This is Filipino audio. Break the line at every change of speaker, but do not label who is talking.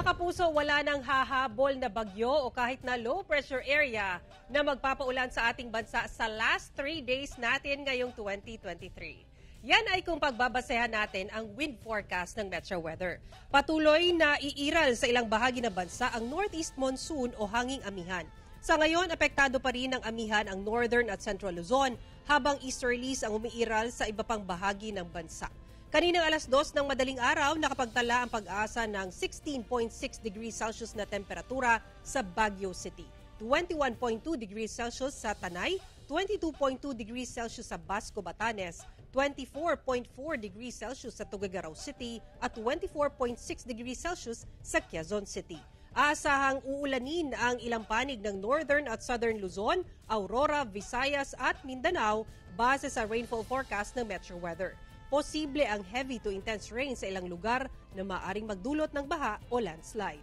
Kapuso, wala nang hahabol na bagyo o kahit na low pressure area na magpapaulan sa ating bansa sa last 3 days natin ngayong 2023. Yan ay kung pagbabasehan natin ang wind forecast ng Metro Weather. Patuloy na iiral sa ilang bahagi ng bansa ang northeast monsoon o hanging amihan. Sa ngayon, apektado pa rin ng amihan ang northern at central Luzon habang easterlies ang umiiral sa iba pang bahagi ng bansa. Kaninang alas 2 ng madaling araw, nakapagtala ang pag-asa ng 16.6 degrees Celsius na temperatura sa Baguio City, 21.2 degrees Celsius sa Tanay, 22.2 degrees Celsius sa Basco, Batanes, 24.4 degrees Celsius sa Tuguegarao City at 24.6 degrees Celsius sa Quezon City. Aasahang uulanin ang ilang panig ng Northern at Southern Luzon, Aurora, Visayas at Mindanao base sa rainfall forecast ng Metro Weather. Posible ang heavy to intense rain sa ilang lugar na maaaring magdulot ng baha o landslide.